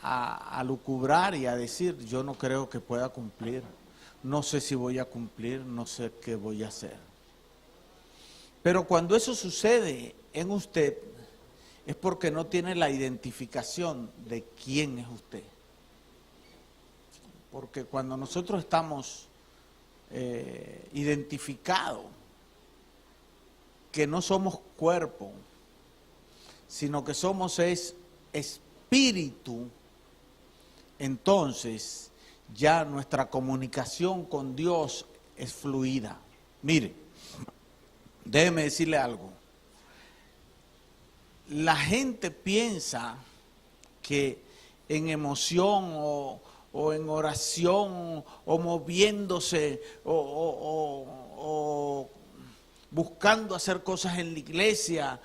a lucubrar y a decir, yo no creo que pueda cumplir, no sé si voy a cumplir, no sé qué voy a hacer. Pero cuando eso sucede en usted, es porque no tiene la identificación de quién es usted. Porque cuando nosotros estamos identificados, que no somos cuerpo, sino que somos espíritu, entonces ya nuestra comunicación con Dios es fluida. Mire, déjeme decirle algo. La gente piensa que en emoción o en oración o moviéndose o buscando hacer cosas en la iglesia,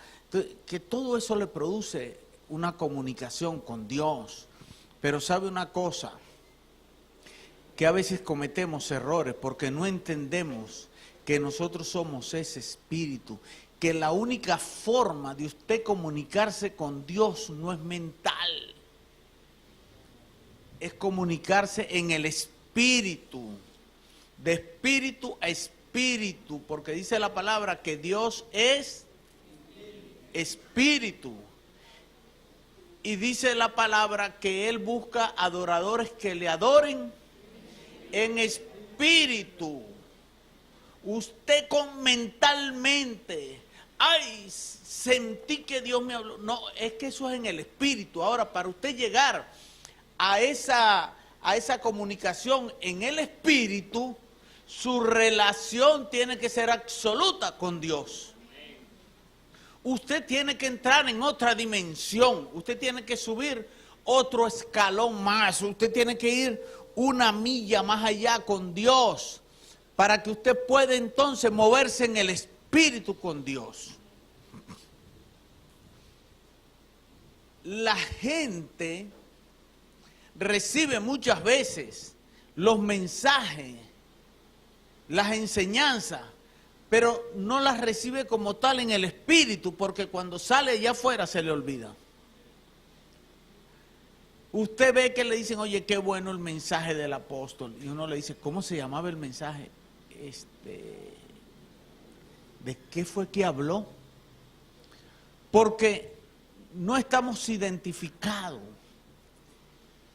que todo eso le produce una comunicación con Dios. Pero sabe una cosa, que a veces cometemos errores porque no entendemos que nosotros somos ese espíritu, que la única forma de usted comunicarse con Dios no es mental, es comunicarse en el espíritu, de espíritu a espíritu, porque dice la palabra que Dios es espíritu. Y dice la palabra que Él busca adoradores que le adoren en espíritu. Usted con mentalmente, ay, sentí que Dios me habló. No, es que eso es en el espíritu. Ahora, para usted llegar a esa comunicación en el espíritu, su relación tiene que ser absoluta con Dios. Usted tiene que entrar en otra dimensión, usted tiene que subir otro escalón más, usted tiene que ir una milla más allá con Dios, para que usted pueda entonces moverse en el espíritu con Dios. La gente recibe muchas veces los mensajes, las enseñanzas, pero no las recibe como tal en el espíritu, porque cuando sale allá afuera se le olvida. Usted ve que le dicen, oye, qué bueno el mensaje del apóstol, y uno le dice, ¿cómo se llamaba el mensaje? ¿De qué fue que habló? Porque no estamos identificados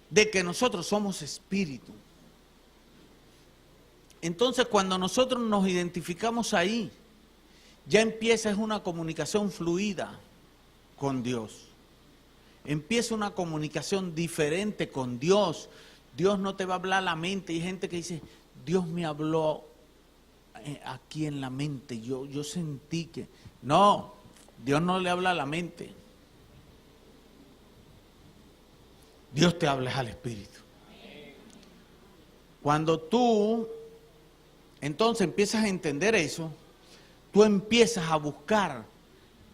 de que nosotros somos espíritu. Entonces, cuando nosotros nos identificamos ahí, ya empieza una comunicación fluida con Dios. Empieza una comunicación diferente con Dios. Dios no te va a hablar a la mente. Hay gente que dice, Dios me habló aquí en la mente. Yo sentí que... No, Dios no le habla a la mente. Dios te habla al espíritu. Cuando tú entonces empiezas a entender eso, tú empiezas a buscar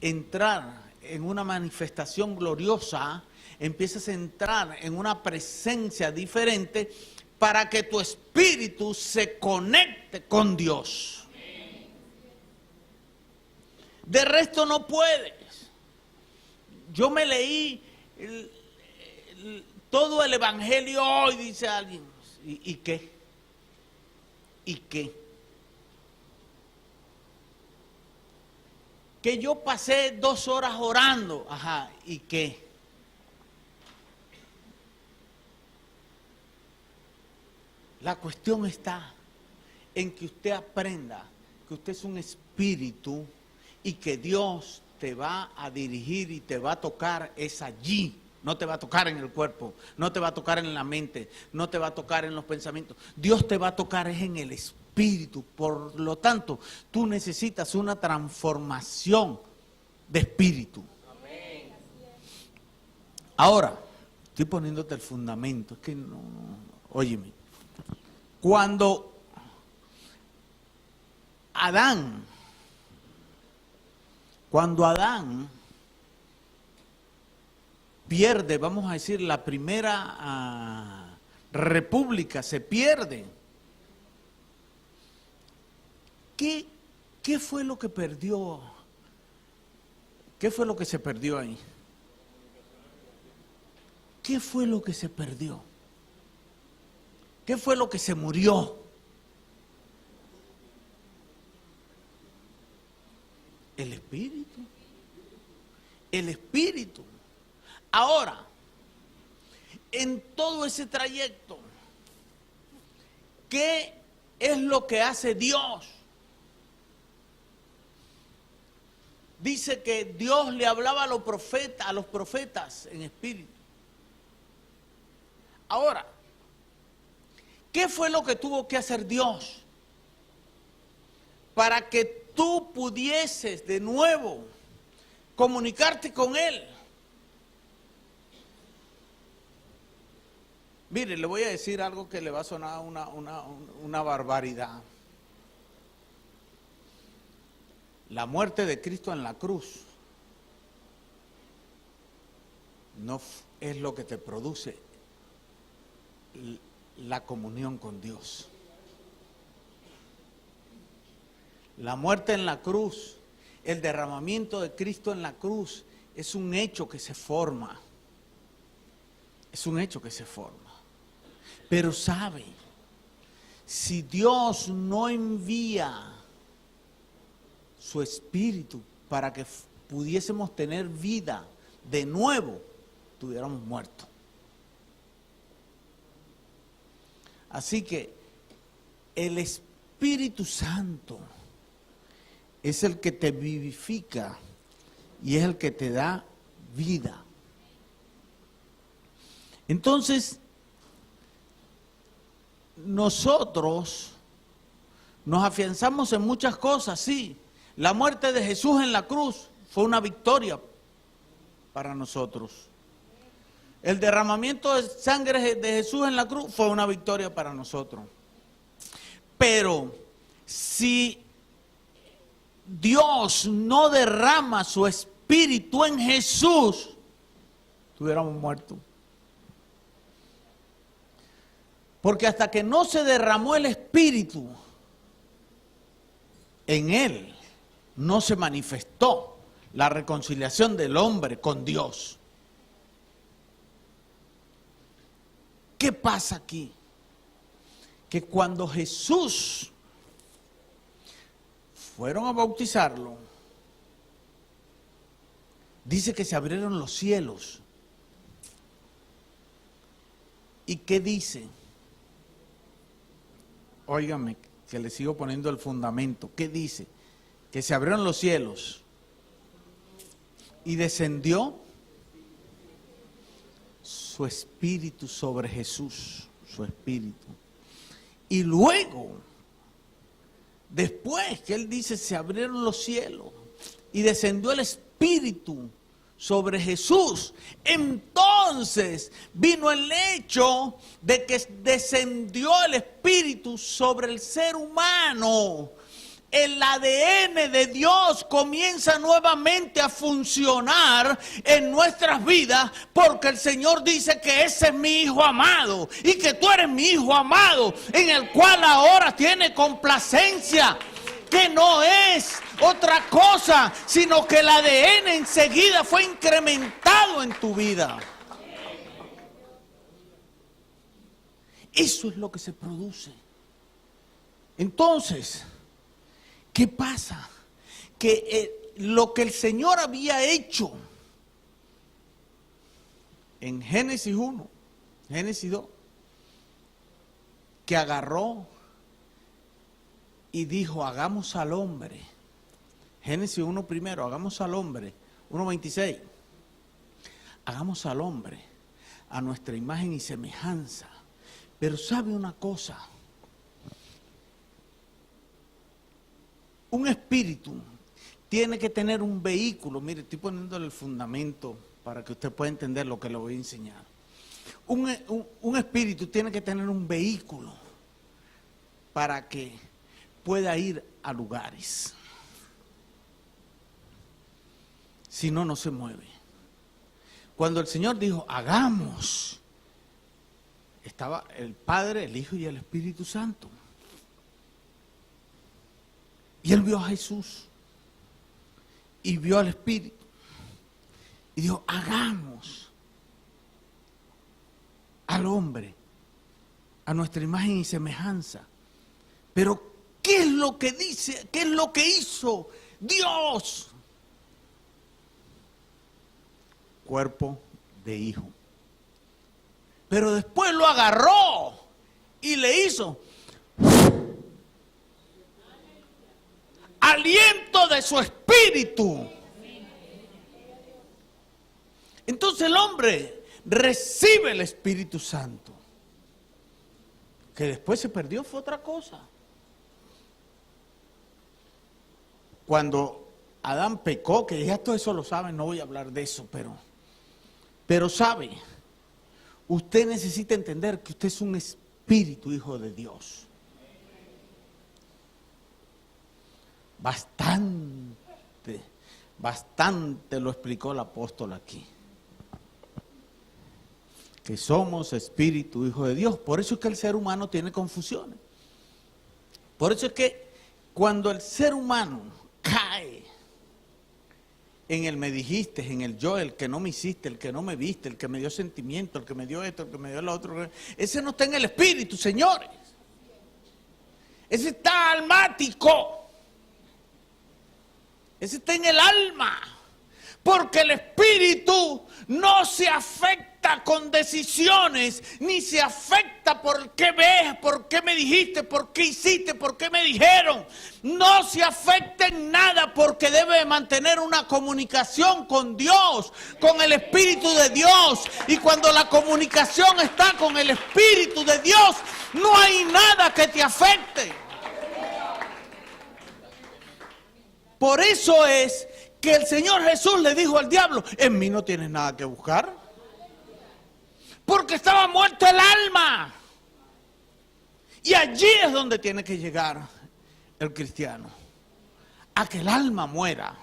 entrar en una manifestación gloriosa, empiezas a entrar en una presencia diferente para que tu espíritu se conecte con Dios. De resto no puedes. Yo me leí todo el evangelio hoy, dice alguien. ¿Y qué? ¿Y qué? Que yo pasé 2 horas orando. Ajá, ¿y qué? La cuestión está en que usted aprenda que usted es un espíritu y que Dios te va a dirigir y te va a tocar es allí. No te va a tocar en el cuerpo, no te va a tocar en la mente, no te va a tocar en los pensamientos. Dios te va a tocar es en el espíritu. Por lo tanto, tú necesitas una transformación de espíritu. Amén. Ahora, estoy poniéndote el fundamento. Es que no, óyeme. Cuando Adán pierde, vamos a decir, la primera república, se pierde. ¿Qué fue lo que perdió? ¿Qué fue lo que se perdió ahí? ¿qué fue lo que se perdió? ¿Qué fue lo que se murió? El Espíritu. El Espíritu. Ahora, en todo ese trayecto, ¿qué es lo que hace Dios? Dice que Dios le hablaba a los profetas en espíritu. Ahora, ¿qué fue lo que tuvo que hacer Dios para que tú pudieses de nuevo comunicarte con Él? Mire, le voy a decir algo que le va a sonar una barbaridad. La muerte de Cristo en la cruz no es lo que te produce la comunión con Dios. La muerte en la cruz, el derramamiento de Cristo en la cruz, es un hecho que se forma. Es un hecho que se forma. Pero sabe, si Dios no envía su Espíritu para que pudiésemos tener vida de nuevo, estuviéramos muertos. Así que el Espíritu Santo es el que te vivifica y es el que te da vida. Entonces, nosotros nos afianzamos en muchas cosas, sí. La muerte de Jesús en la cruz fue una victoria para nosotros. El derramamiento de sangre de Jesús en la cruz fue una victoria para nosotros. Pero si Dios no derrama su Espíritu en Jesús, estuviéramos muertos. Porque hasta que no se derramó el Espíritu en Él, no se manifestó la reconciliación del hombre con Dios. ¿Qué pasa aquí? Que cuando Jesús fueron a bautizarlo, dice que se abrieron los cielos. ¿Y qué dice? Óigame, que le sigo poniendo el fundamento. ¿Qué dice? Que se abrieron los cielos y descendió su Espíritu sobre Jesús, su Espíritu. Y luego, después que él dice, se abrieron los cielos y descendió el Espíritu sobre Jesús, entonces vino el hecho de que descendió el Espíritu sobre el ser humano. El ADN de Dios comienza nuevamente a funcionar en nuestras vidas, porque el Señor dice que ese es mi Hijo amado y que tú eres mi Hijo amado, en el cual ahora tiene complacencia, que no es otra cosa, sino que el ADN enseguida fue incrementado en tu vida. Eso es lo que se produce. Entonces, ¿qué pasa? Que lo que el Señor había hecho en Génesis 1, Génesis 2, que agarró y dijo, hagamos al hombre. Génesis 1 primero, hagamos al hombre. 1:26. Hagamos al hombre a nuestra imagen y semejanza. Pero sabe una cosa, un espíritu tiene que tener un vehículo. Mire, estoy poniéndole el fundamento para que usted pueda entender lo que le voy a enseñar. Un espíritu tiene que tener un vehículo para que pueda ir a lugares. Si no, no se mueve. Cuando el Señor dijo, hagamos, estaba el Padre, el Hijo y el Espíritu Santo. Y él vio a Jesús y vio al Espíritu y dijo, hagamos al hombre a nuestra imagen y semejanza. Pero ¿qué es lo que dice? ¿Qué es lo que hizo Dios? Cuerpo de hijo. Pero después lo agarró y le hizo aliento de su espíritu. Entonces el hombre recibe el Espíritu Santo. Que después se perdió fue otra cosa. Cuando Adán pecó, que ya todo eso lo saben, no voy a hablar de eso, pero sabe, usted necesita entender que usted es un espíritu, hijo de Dios. Bastante lo explicó el apóstol aquí. Que somos espíritu, hijo de Dios. Por eso es que el ser humano tiene confusiones. Por eso es que cuando el ser humano cae en el me dijiste, en el yo, el que no me hiciste, el que no me viste, el que me dio sentimiento, el que me dio esto, el que me dio lo otro, ese no está en el espíritu, señores. Ese está almático. Ese está en el alma. Porque el espíritu no se afecta con decisiones, ni se afecta por qué ves, por qué me dijiste, por qué hiciste, por qué me dijeron. No se afecta en nada porque debe mantener una comunicación con Dios, con el Espíritu de Dios. Y cuando la comunicación está con el Espíritu de Dios, no hay nada que te afecte. Por eso es que el Señor Jesús le dijo al diablo, en mí no tienes nada que buscar. Porque estaba muerto el alma. Y allí es donde tiene que llegar el cristiano. A que el alma muera.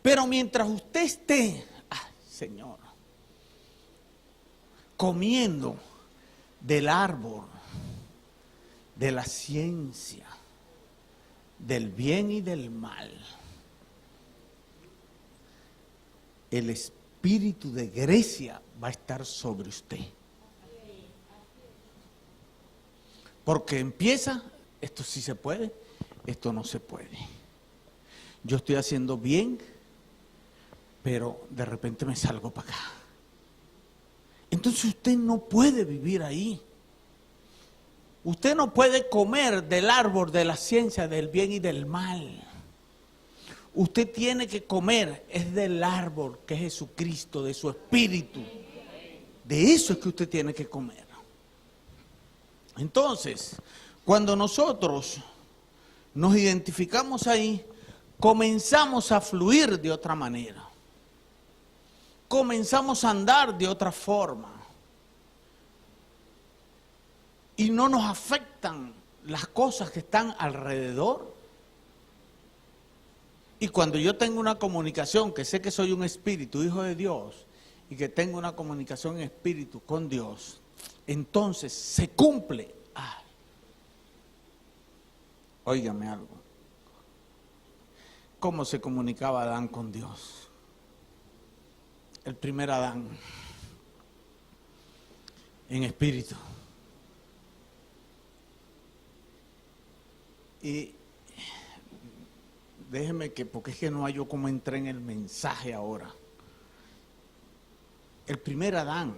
Pero mientras usted esté, Señor, comiendo del árbol de la ciencia, del bien y del mal, el espíritu de Grecia va a estar sobre usted. Porque empieza, esto sí se puede, esto no se puede. Yo estoy haciendo bien, pero de repente me salgo para acá. Entonces usted no puede vivir ahí. Usted no puede comer del árbol de la ciencia del bien y del mal. Usted tiene que comer es del árbol que es Jesucristo, de su espíritu. De eso es que usted tiene que comer. Entonces, cuando nosotros nos identificamos ahí, comenzamos a fluir de otra manera. Comenzamos a andar de otra forma. Y no nos afectan las cosas que están alrededor. Y cuando yo tengo una comunicación, que sé que soy un espíritu, hijo de Dios, y que tengo una comunicación en espíritu con Dios, entonces se cumple. Óigame algo. ¿Cómo se comunicaba Adán con Dios? El primer Adán, en espíritu. Y déjeme porque es que no hay yo cómo entré en el mensaje ahora. El primer Adán,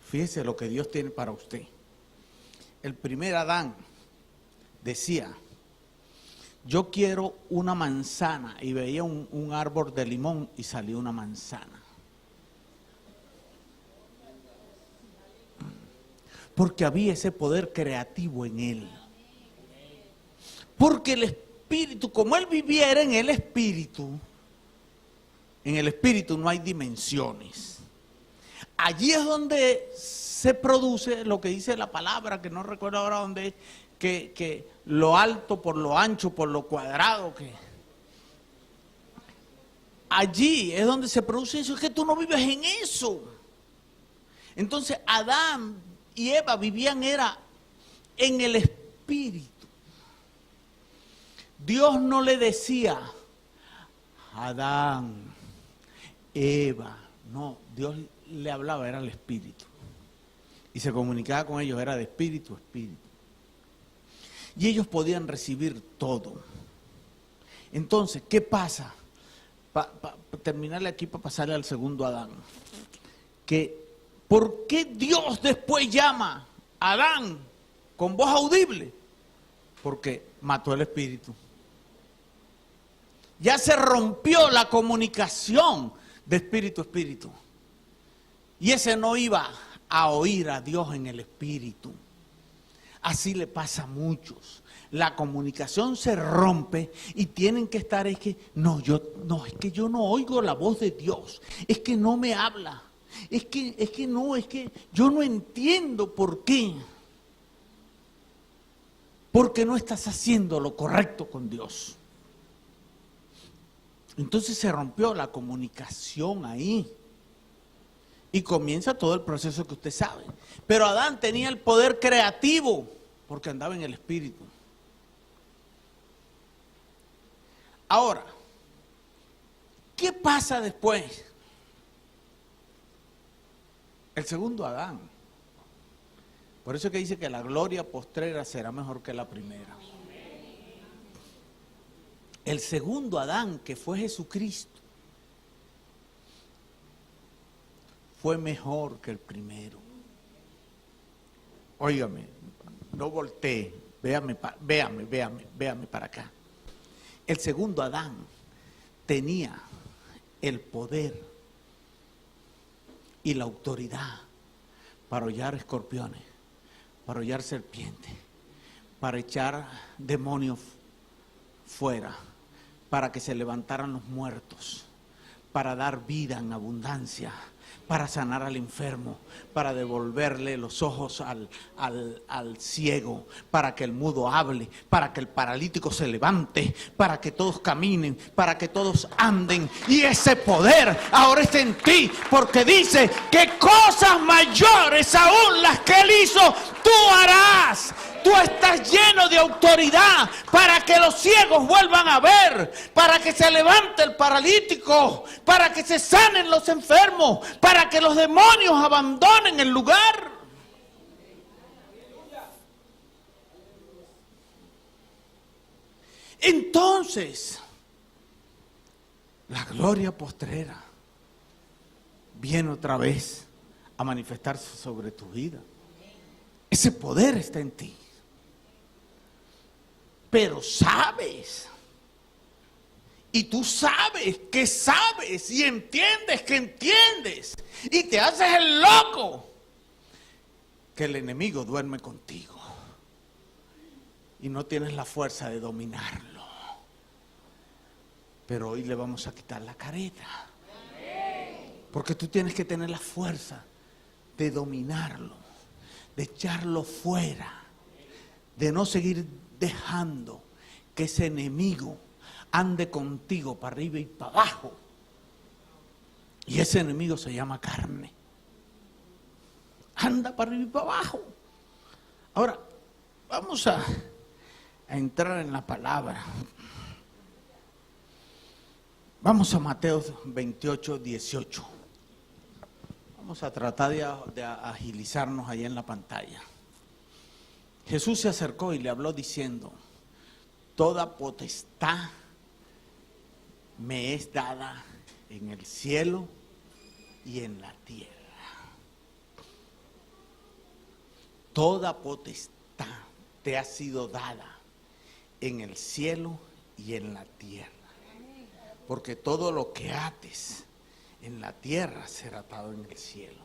fíjese lo que Dios tiene para usted. El primer Adán decía, yo quiero una manzana, y veía un árbol de limón y salió una manzana. Porque había ese poder creativo en él. Porque el espíritu, como él viviera en el espíritu no hay dimensiones. Allí es donde se produce lo que dice la palabra, que no recuerdo ahora dónde es, que lo alto por lo ancho, por lo cuadrado, que allí es donde se produce eso, es que tú no vives en eso. Entonces Adán y Eva vivían era en el espíritu. Dios no le decía, Adán, Eva, no, Dios le hablaba era el espíritu. Y se comunicaba con ellos, era de espíritu a espíritu. Y ellos podían recibir todo. Entonces, ¿qué pasa? Para terminarle aquí, para pasarle al segundo Adán. ¿Por qué Dios después llama a Adán con voz audible? Porque mató el espíritu. Ya se rompió la comunicación de espíritu a espíritu. Y ese no iba a oír a Dios en el espíritu. Así le pasa a muchos. La comunicación se rompe y tienen que estar, es que yo no oigo la voz de Dios. Es que no me habla. Es que yo no entiendo por qué. Porque no estás haciendo lo correcto con Dios. Entonces se rompió la comunicación ahí. Y comienza todo el proceso que usted sabe. Pero Adán tenía el poder creativo porque andaba en el espíritu. Ahora, ¿qué pasa después? El segundo Adán. Por eso es que dice que la gloria postrera será mejor que la primera. El segundo Adán, que fue Jesucristo, fue mejor que el primero. Óigame, no voltee, véame para acá. El segundo Adán tenía el poder y la autoridad para hollar escorpiones, para hollar serpientes, para echar demonios fuera, para que se levantaran los muertos, para dar vida en abundancia, para sanar al enfermo, para devolverle los ojos al ciego, para que el mudo hable, para que el paralítico se levante, para que todos caminen, para que todos anden. Y ese poder ahora está en ti, porque dice que cosas mayores aún las que Él hizo, tú harás. Tú estás lleno de autoridad para que los ciegos vuelvan a ver, para que se levante el paralítico, para que se sanen los enfermos, para que los demonios abandonen el lugar. Entonces, la gloria postrera viene otra vez a manifestarse sobre tu vida. Ese poder está en ti. Pero sabes, y tú sabes que sabes, y entiendes que entiendes, y te haces el loco, que el enemigo duerme contigo, y no tienes la fuerza de dominarlo. Pero hoy le vamos a quitar la careta, porque tú tienes que tener la fuerza de dominarlo, de echarlo fuera, de no seguir dejando que ese enemigo ande contigo para arriba y para abajo. Y ese enemigo se llama carne. Anda para arriba y para abajo. Ahora, vamos a entrar en la palabra. Vamos a Mateo 28, 18. Vamos a tratar de agilizarnos ahí en la pantalla. Jesús se acercó y le habló diciendo: toda potestad me es dada en el cielo y en la tierra. Toda potestad te ha sido dada en el cielo y en la tierra. Porque todo lo que ates en la tierra será atado en el cielo.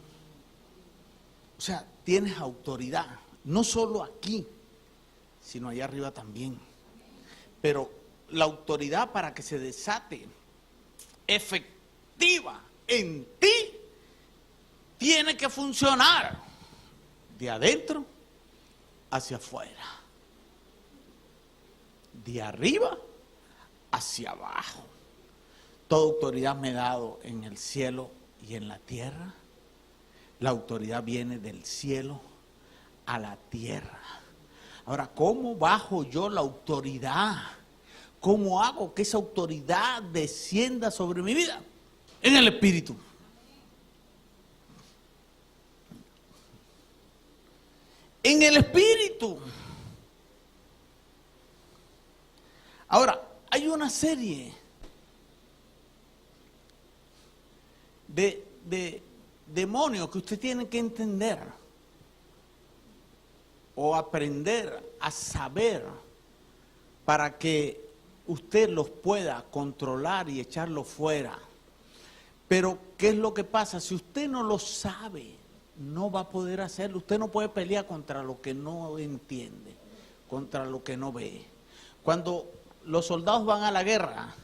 O sea, tienes autoridad. No solo aquí, sino allá arriba también. Pero la autoridad para que se desate efectiva en ti tiene que funcionar de adentro hacia afuera, de arriba hacia abajo. Toda autoridad me he dado en el cielo y en la tierra. La autoridad viene del cielo a la tierra. Ahora, ¿cómo bajo yo la autoridad? ¿Cómo hago que esa autoridad descienda sobre mi vida? En el Espíritu. en el espíritu. Ahora, hay una serie de demonios que usted tiene que entender o aprender a saber para que usted los pueda controlar y echarlos fuera. Pero, ¿qué es lo que pasa? Si usted no lo sabe, no va a poder hacerlo. Usted no puede pelear contra lo que no entiende, contra lo que no ve. Cuando los soldados van a la guerra,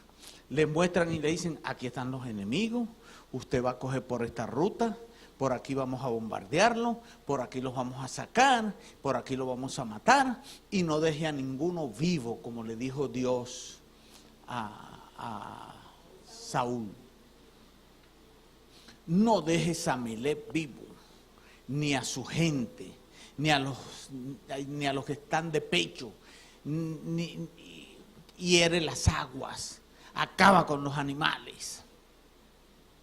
le muestran y le dicen, aquí están los enemigos, usted va a coger por esta ruta, por aquí vamos a bombardearlo, por aquí los vamos a sacar, por aquí lo vamos a matar, y no deje a ninguno vivo, como le dijo Dios a Saúl. No dejes a Melec vivo, ni a su gente, ni a los que están de pecho, hiere las aguas, acaba con los animales.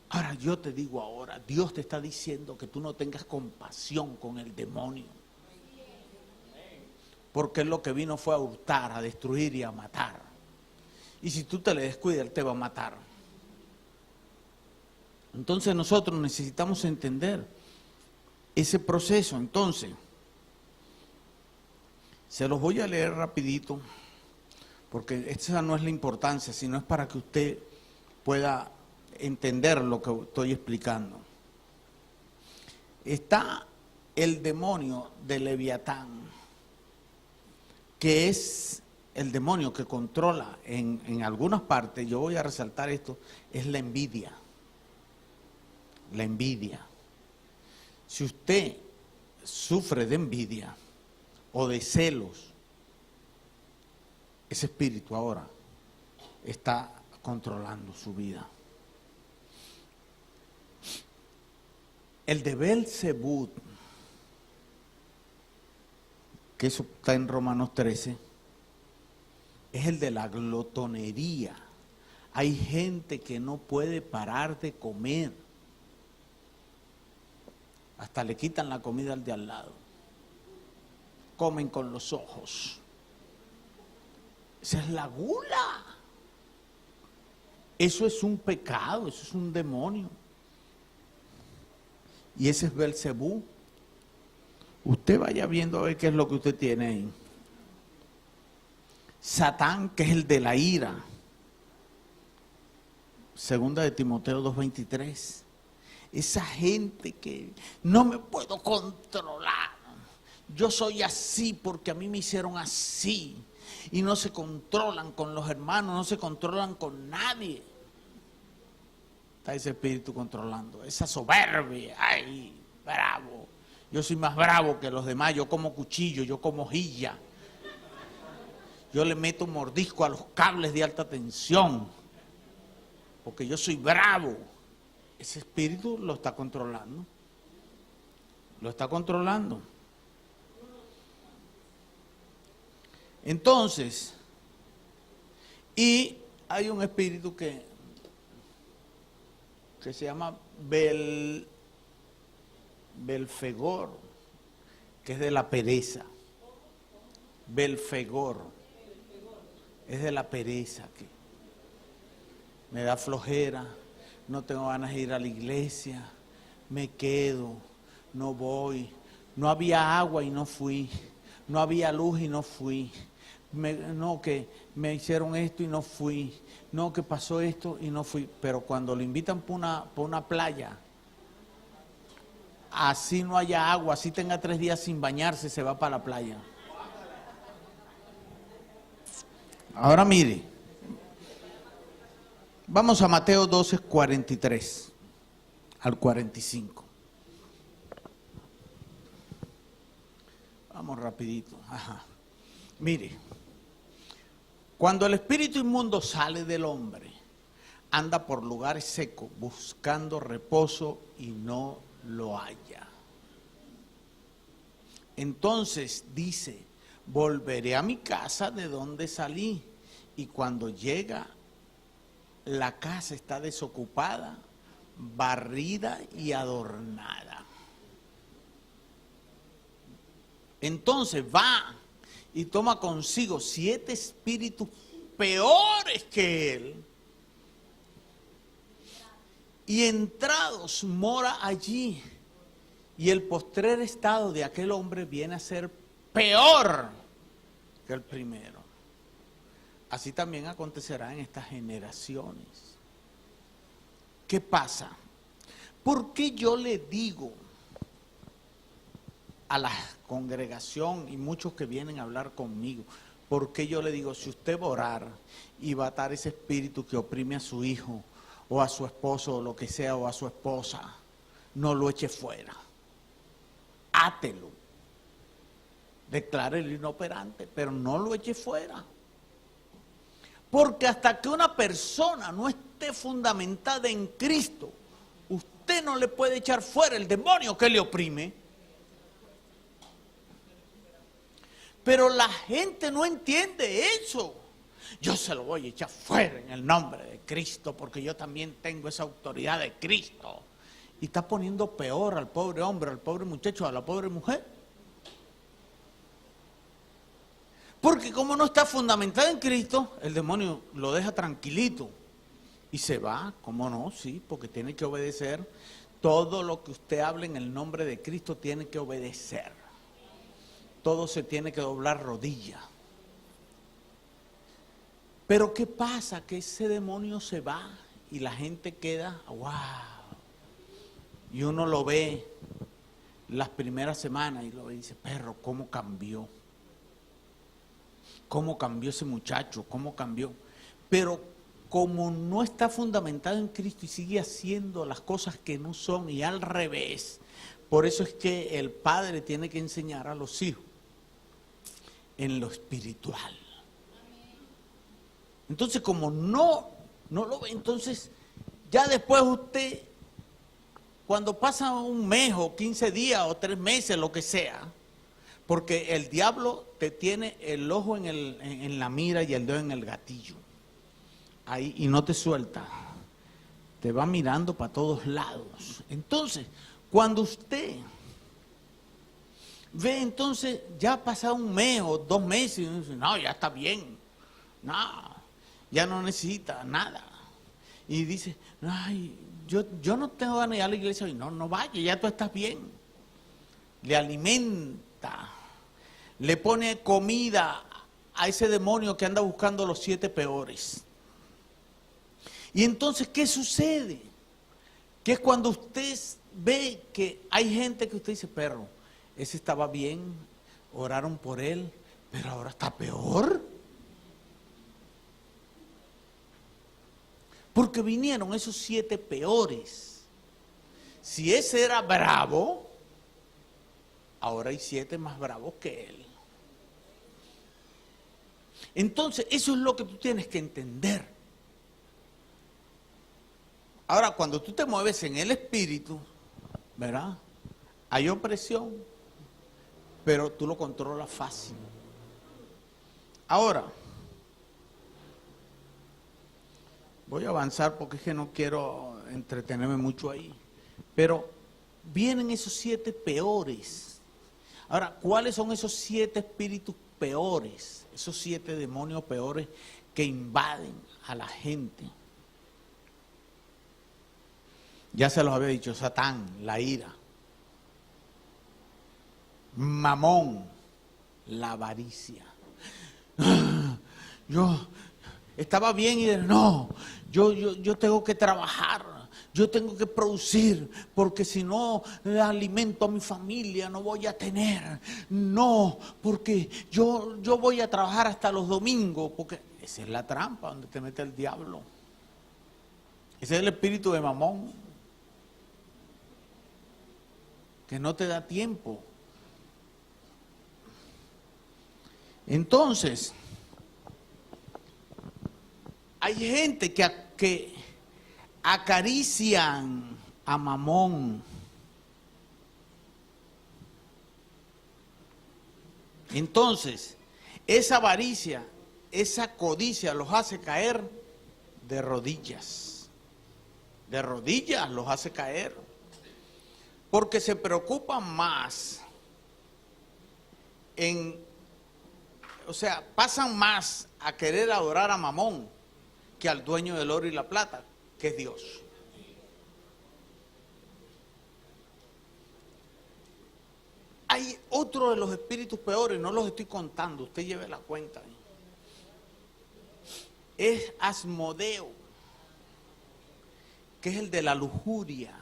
Ahora yo te digo ahora, Dios te está diciendo que tú no tengas compasión con el demonio. Porque él lo que vino fue a hurtar, a destruir y a matar. Y si tú te le descuidas, él te va a matar. Entonces nosotros necesitamos entender ese proceso. Entonces, se los voy a leer rapidito, porque esa no es la importancia, sino es para que usted pueda entender lo que estoy explicando. Está el demonio de Leviatán, que es el demonio que controla en algunas partes, yo voy a resaltar esto, es la envidia. La envidia. Si usted sufre de envidia o de celos, ese espíritu ahora está controlando su vida. El de Belzebú, que eso está en Romanos 13, es el de la glotonería. Hay gente que no puede parar de comer. Hasta le quitan la comida al de al lado. Comen con los ojos. Esa es la gula. Eso es un pecado, eso es un demonio. Y ese es Belzebú. Usted vaya viendo a ver qué es lo que usted tiene ahí. Satán, que es el de la ira. Segunda de Timoteo 2:23. Esa gente que no me puedo controlar. Yo soy así porque a mí me hicieron así. Y no se controlan con los hermanos, no se controlan con nadie. Está ese espíritu controlando. Esa soberbia. Ay, bravo. Yo soy más bravo que los demás. Yo como cuchillo, yo como hojilla. Yo le meto un mordisco a los cables de alta tensión. Porque yo soy bravo. Ese espíritu lo está controlando. Lo está controlando. Entonces, y hay un espíritu que se llama Belfegor, que es de la pereza. Belfegor. Es de la pereza, que me da flojera. No tengo ganas de ir a la iglesia, me quedo, no voy. No había agua y no fui, no había luz y no fui. No, que me hicieron esto y no fui, no, que pasó esto y no fui. Pero cuando lo invitan por una playa, así no haya agua, así tenga 3 días sin bañarse, se va para la playa. Ahora mire. Vamos a Mateo 12, 43 al 45. Vamos rapidito. Ajá. Mire, cuando el espíritu inmundo sale del hombre, anda por lugares secos buscando reposo y no lo halla. Entonces dice, volveré a mi casa de donde salí, y cuando llega, la casa está desocupada, barrida y adornada. Entonces va y toma consigo 7 espíritus peores que él, y entrados mora allí, y el postrer estado de aquel hombre viene a ser peor que el primero. Así también acontecerá en estas generaciones. ¿Qué pasa? ¿Por qué yo le digo a la congregación y muchos que vienen a hablar conmigo, por qué yo le digo, si usted va a orar y va a atar ese espíritu que oprime a su hijo o a su esposo o lo que sea, o a su esposa, no lo eche fuera, átelo, declárelo inoperante, pero no lo eche fuera? Porque hasta que una persona no esté fundamentada en Cristo, usted no le puede echar fuera el demonio que le oprime. Pero la gente no entiende eso. Yo se lo voy a echar fuera en el nombre de Cristo, porque yo también tengo esa autoridad de Cristo. Y está poniendo peor al pobre hombre, al pobre muchacho, a la pobre mujer. Porque como no está fundamentado en Cristo, el demonio lo deja tranquilito y se va. ¿Cómo no? Sí, porque tiene que obedecer. Todo lo que usted hable en el nombre de Cristo tiene que obedecer. Todo se tiene que doblar rodilla. Pero ¿qué pasa? Que ese demonio se va y la gente queda, wow. Y uno lo ve las primeras semanas y lo ve y dice, perro, ¿cómo cambió? ¿Cómo cambió ese muchacho? ¿Cómo cambió? Pero como no está fundamentado en Cristo y sigue haciendo las cosas que no son y al revés, por eso es que el padre tiene que enseñar a los hijos en lo espiritual. Entonces, como no lo ve, entonces ya después usted, cuando pasa un mes o 15 días o 3 meses, lo que sea, porque el diablo te tiene el ojo en la mira y el dedo en el gatillo, ahí, y no te suelta, te va mirando para todos lados. Entonces, cuando usted ve, entonces ya ha pasado un mes o 2 meses, y uno dice, no, ya está bien, no, ya no necesita nada. Y dice, ay, yo no tengo ganas de ir a la iglesia hoy. No vaya, ya tú estás bien. Le alimenta, le pone comida a ese demonio que anda buscando los 7 peores. Y entonces, ¿qué sucede? Que es cuando usted ve que hay gente que usted dice, perro, ese estaba bien, oraron por él, pero ahora está peor. Porque vinieron esos 7 peores. Si ese era bravo, ahora hay 7 más bravos que él. Entonces, eso es lo que tú tienes que entender. Ahora, cuando tú te mueves en el espíritu, ¿verdad? Hay opresión, pero tú lo controlas fácil. Ahora, voy a avanzar porque es que no quiero entretenerme mucho ahí. Pero vienen esos 7 peores. Ahora, ¿cuáles son esos 7 espíritus peores? Esos 7 demonios peores que invaden a la gente. Ya se los había dicho, Satán, la ira. Mamón, la avaricia. Yo estaba bien y no, yo tengo que trabajar, yo tengo que producir, porque si no alimento a mi familia no voy a tener. No, porque yo voy a trabajar hasta los domingos, porque esa es la trampa donde te mete el diablo. Ese es el espíritu de Mamón, que no te da tiempo. Entonces, hay gente que acarician a Mamón. Entonces, esa avaricia, esa codicia los hace caer de rodillas. De rodillas los hace caer. Porque se preocupan más o sea, pasan más a querer adorar a Mamón que al dueño del oro y la plata, que es Dios. Hay otro de los espíritus peores, no los estoy contando, usted lleve la cuenta. Es Asmodeo, que es el de la lujuria.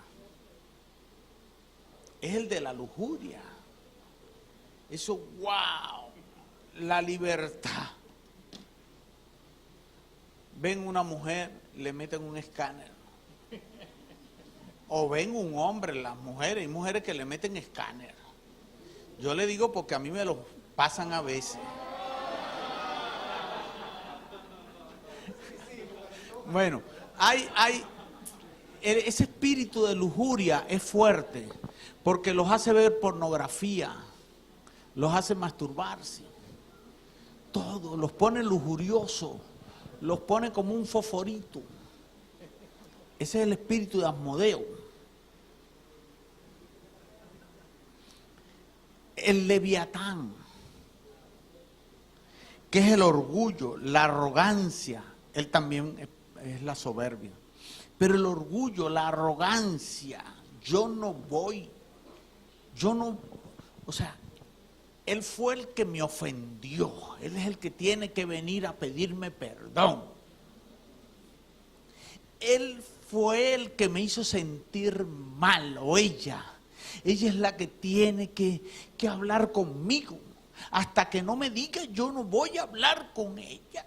Es el de la lujuria. Eso, wow, la libertad. Ven una mujer, le meten un escáner. O ven un hombre, las mujeres, hay mujeres que le meten escáner. Yo le digo porque a mí me lo pasan a veces. Bueno, ese espíritu de lujuria es fuerte porque los hace ver pornografía, los hace masturbarse, todo, los pone lujuriosos, los pone como un fosforito. Ese es el espíritu de Asmodeo. El Leviatán, que es el orgullo, la arrogancia, él también es la soberbia. Pero el orgullo, la arrogancia, o sea, él fue el que me ofendió, él es el que tiene que venir a pedirme perdón. Él fue el que me hizo sentir mal, o ella. Ella es la que tiene que hablar conmigo. Hasta que no me diga, yo no voy a hablar con ella.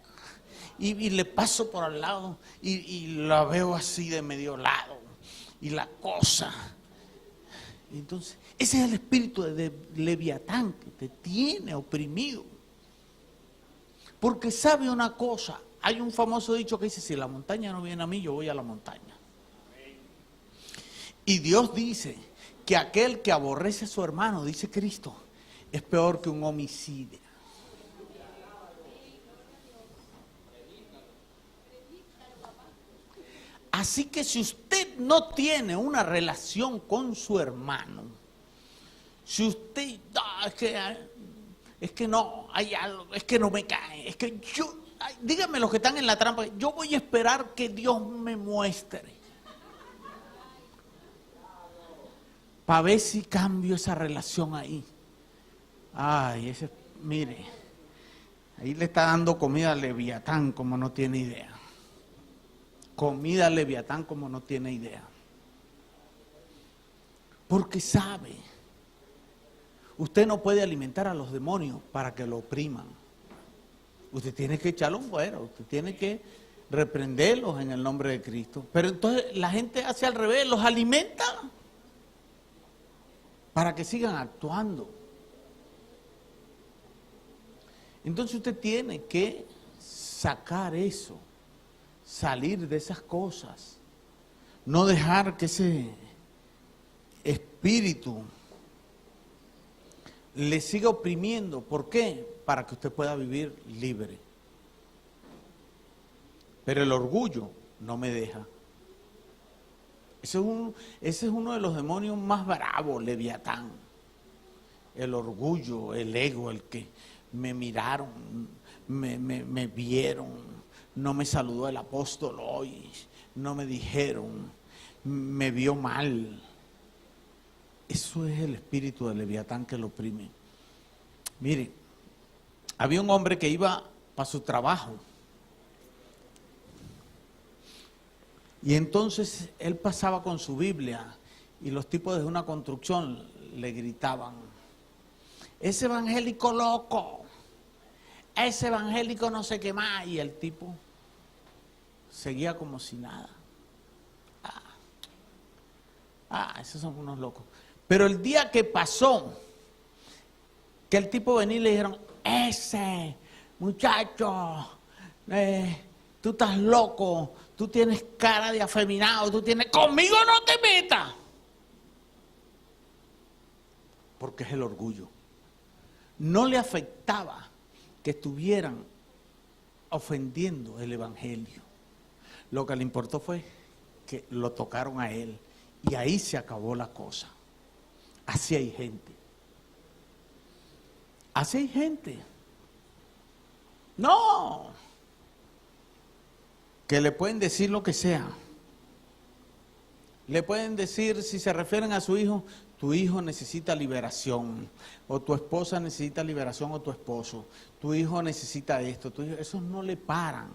Y le paso por al lado y la veo así de medio lado. Y la cosa. Entonces, ese es el espíritu de Leviatán que te tiene oprimido. Porque sabe una cosa. Hay un famoso dicho que dice, si la montaña no viene a mí, yo voy a la montaña. Y Dios dice que aquel que aborrece a su hermano, dice Cristo, es peor que un homicida. Así que si usted no tiene una relación con su hermano, si usted, es que no, hay algo, es que no me cae, es que yo, díganme los que están en la trampa, yo voy a esperar que Dios me muestre. Para ver si cambio esa relación ahí. Ay, mire, ahí le está dando comida a Leviatán como no tiene idea. Comida a Leviatán como no tiene idea. Porque sabe, usted no puede alimentar a los demonios para que lo opriman. Usted tiene que echarlos fuera, usted tiene que reprenderlos en el nombre de Cristo. Pero entonces la gente hace al revés, los alimenta para que sigan actuando. Entonces usted tiene que sacar eso, salir de esas cosas, no dejar que ese espíritu le siga oprimiendo. ¿Por qué? Para que usted pueda vivir libre. Pero el orgullo no me deja. Ese es uno de los demonios más bravos, Leviatán. El orgullo, el ego, el que me miraron, me vieron, no me saludó el apóstol hoy, no me dijeron, me vio mal. Eso es el espíritu de Leviatán que lo oprime. Mire, había un hombre que iba para su trabajo. Y entonces él pasaba con su Biblia y los tipos de una construcción le gritaban, ese evangélico loco, ese evangélico no sé qué más. Y el tipo seguía como si nada. Esos son unos locos. Pero el día que pasó, que el tipo venía y le dijeron, ese muchacho, tú estás loco, tú tienes cara de afeminado, conmigo no te metas. Porque es el orgullo. No le afectaba que estuvieran ofendiendo el evangelio. Lo que le importó fue que lo tocaron a él y ahí se acabó la cosa. Así hay gente. Así hay gente. No. Que le pueden decir lo que sea. Le pueden decir, si se refieren a su hijo, tu hijo necesita liberación, o tu esposa necesita liberación, o tu esposo, tu hijo necesita esto, esos no le paran.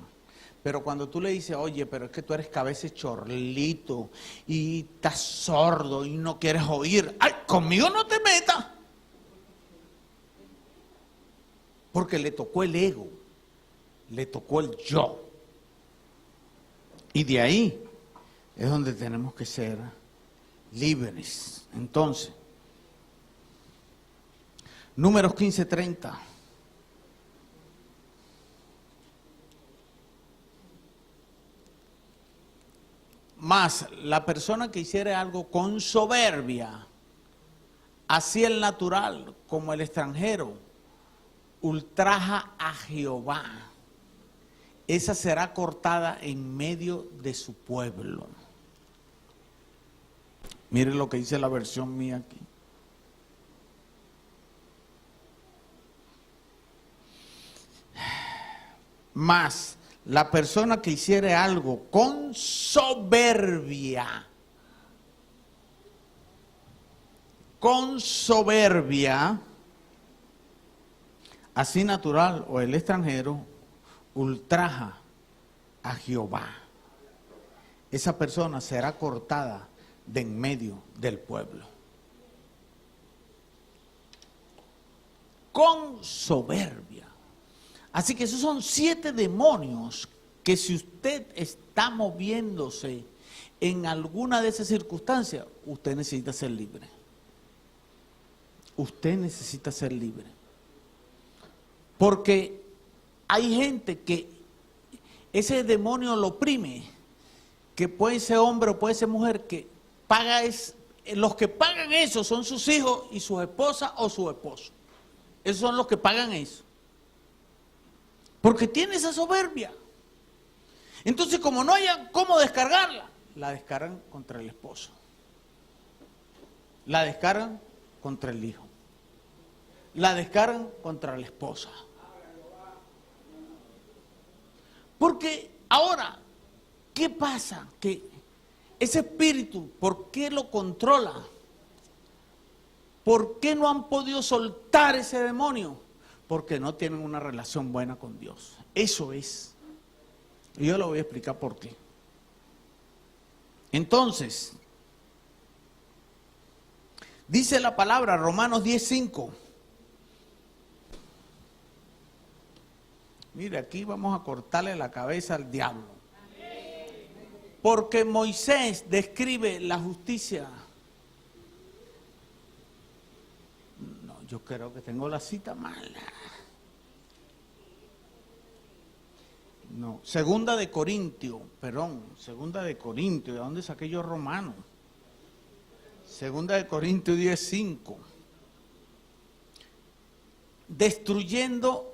Pero cuando tú le dices, oye, pero es que tú eres cabeza de chorlito, y estás sordo, y no quieres oír, ¡ay, conmigo no te metas! Porque le tocó el ego, le tocó el yo. Y de ahí es donde tenemos que ser libres. Entonces, Números 15:30. Mas la persona que hiciere algo con soberbia, así el natural como el extranjero, ultraja a Jehová. Esa será cortada en medio de su pueblo. Miren lo que dice la versión mía aquí. Mas la persona que hiciere algo con soberbia, así natural o el extranjero, ultraja a Jehová. Esa persona será cortada de en medio del pueblo. Con soberbia. Así que esos son 7 demonios que si usted está moviéndose en alguna de esas circunstancias, usted necesita ser libre. Usted necesita ser libre. Porque hay gente que ese demonio lo oprime, que puede ser hombre o puede ser mujer, que paga los que pagan eso son sus hijos y sus esposas o su esposo. Esos son los que pagan eso. Porque tiene esa soberbia. Entonces, como no haya cómo descargarla, la descargan contra el esposo. La descargan contra el hijo. La descargan contra la esposa. Porque ahora, ¿qué pasa? Que ese espíritu, ¿por qué lo controla? ¿Por qué no han podido soltar ese demonio? Porque no tienen una relación buena con Dios. Eso es. Y yo lo voy a explicar por qué. Entonces, dice la palabra, Romanos 10:5. Mire, aquí vamos a cortarle la cabeza al diablo. Porque Moisés describe la justicia. No, yo creo que tengo la cita mala. No, Segunda de Corintios, ¿de dónde saqué yo Romano? Segunda de Corintios 10:5. Destruyendo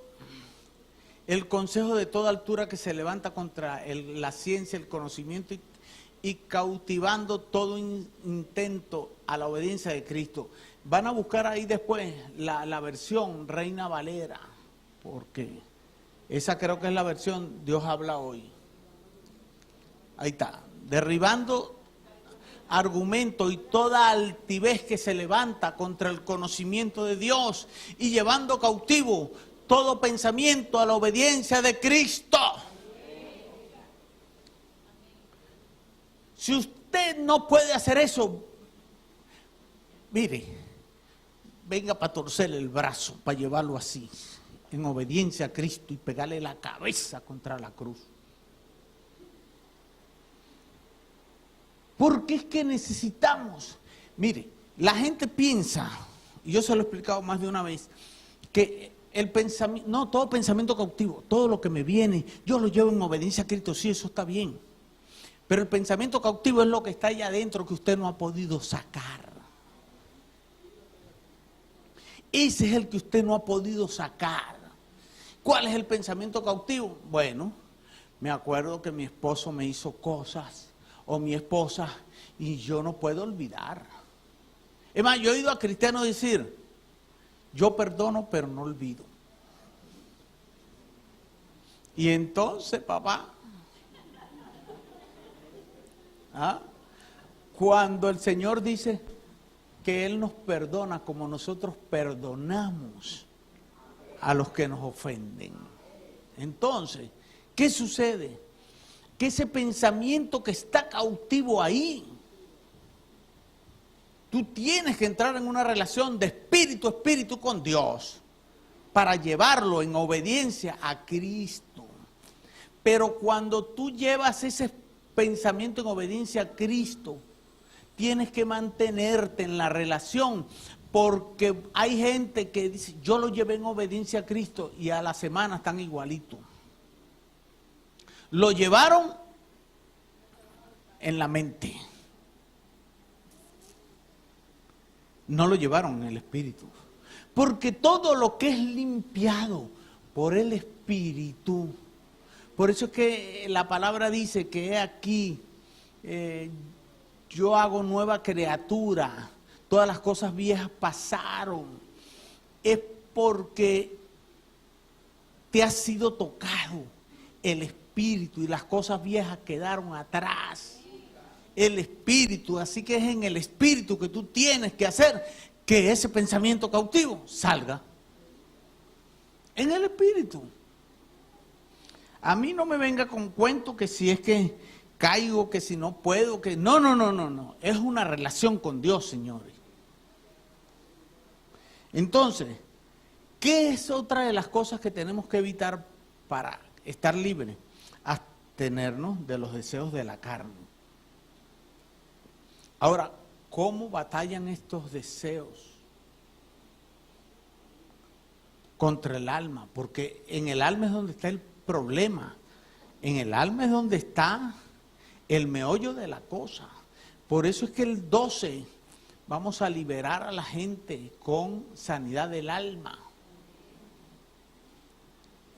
el consejo de toda altura que se levanta contra la ciencia, el conocimiento y cautivando todo intento a la obediencia de Cristo. Van a buscar ahí después la versión Reina Valera, porque esa creo que es la versión Dios habla hoy. Ahí está, derribando argumento y toda altivez que se levanta contra el conocimiento de Dios y llevando cautivo todo pensamiento a la obediencia de Cristo. Si usted no puede hacer eso, mire, venga para torcerle el brazo, para llevarlo así, en obediencia a Cristo y pegarle la cabeza contra la cruz. Porque es que necesitamos, mire, la gente piensa, y yo se lo he explicado más de una vez, que el pensamiento, no, todo pensamiento cautivo, todo lo que me viene, yo lo llevo en obediencia a Cristo, sí, eso está bien. Pero el pensamiento cautivo es lo que está allá adentro que usted no ha podido sacar. Ese es el que usted no ha podido sacar. ¿Cuál es el pensamiento cautivo? Bueno, me acuerdo que mi esposo me hizo cosas, o mi esposa, y yo no puedo olvidar. Es más, yo he oído a cristianos decir, Yo perdono, pero no olvido. Y entonces, papá, cuando el Señor dice que Él nos perdona como nosotros perdonamos a los que nos ofenden. Entonces, ¿qué sucede? Que ese pensamiento que está cautivo ahí, tú tienes que entrar en una relación de espíritu a espíritu con Dios para llevarlo en obediencia a Cristo. Pero cuando tú llevas ese pensamiento en obediencia a Cristo, tienes que mantenerte en la relación, porque hay gente que dice, yo lo llevé en obediencia a Cristo, y a la semana están igualitos. Lo llevaron en la mente, no lo llevaron en el espíritu, porque todo lo que es limpiado por el espíritu, por eso es que la palabra dice que he aquí, yo hago nueva criatura, todas las cosas viejas pasaron. Es porque te ha sido tocado el espíritu y las cosas viejas quedaron atrás. El espíritu, así que es en el espíritu que tú tienes que hacer que ese pensamiento cautivo salga. En el espíritu. A mí no me venga con cuento que si es que caigo, que si no puedo, que no. Es una relación con Dios, señores. Entonces, ¿qué es otra de las cosas que tenemos que evitar para estar libres? Abstenernos de los deseos de la carne. Ahora, ¿cómo batallan estos deseos contra el alma? Porque en el alma es donde está el problema. En el alma es donde está el meollo de la cosa. Por eso es que el 12 vamos a liberar a la gente con sanidad del alma.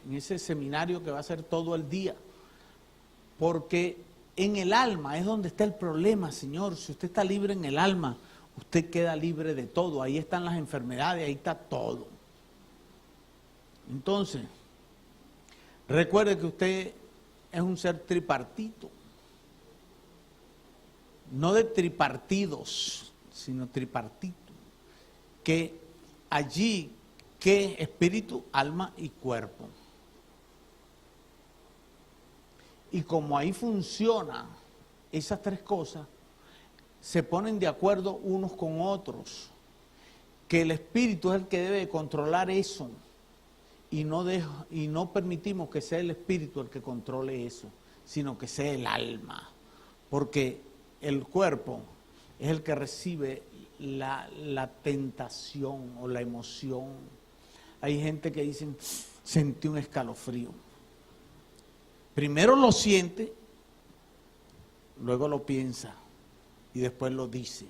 En ese seminario que va a ser todo el día. Porque en el alma es donde está el problema, Señor. Si usted está libre en el alma, usted queda libre de todo. Ahí están las enfermedades, ahí está todo. Entonces, recuerde que usted es un ser tripartito. No de tripartidos, sino tripartito. Que allí, que espíritu, alma y cuerpo. Y como ahí funciona esas tres cosas, se ponen de acuerdo unos con otros. Que el espíritu es el que debe controlar eso. Y no permitimos que sea el espíritu el que controle eso, sino que sea el alma. Porque el cuerpo es el que recibe la tentación o la emoción. Hay gente que dice, sentí un escalofrío. Primero lo siente, luego lo piensa y después lo dice.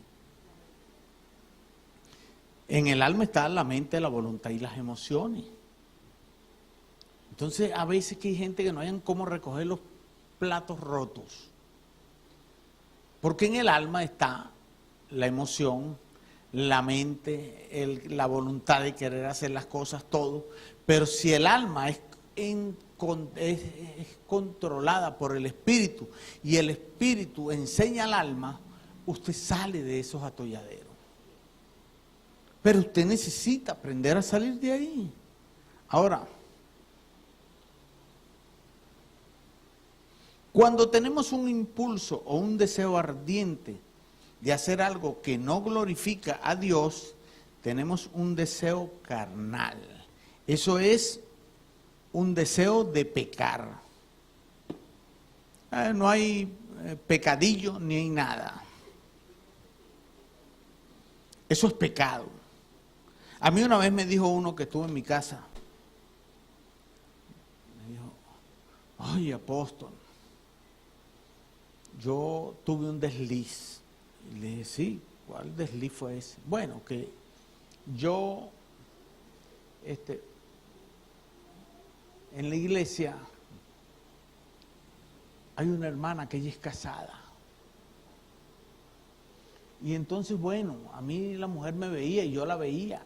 En el alma está la mente, la voluntad y las emociones. Entonces, a veces que hay gente que no hayan cómo recoger los platos rotos. Porque en el alma está la emoción, la mente, la voluntad de querer hacer las cosas, todo. Pero si el alma es controlada por el espíritu y el espíritu enseña al alma, usted sale de esos atolladeros. Pero usted necesita aprender a salir de ahí. Ahora, cuando tenemos un impulso o un deseo ardiente de hacer algo que no glorifica a Dios, tenemos un deseo carnal. Eso es un deseo de pecar. No hay pecadillo ni hay nada. Eso es pecado. A mí una vez me dijo uno que estuvo en mi casa. Me dijo, ay, apóstol, yo tuve un desliz. Y le dije, sí, ¿cuál desliz fue ese? Bueno, que yo, en la iglesia hay una hermana que ella es casada. Y entonces, bueno, a mí la mujer me veía y yo la veía.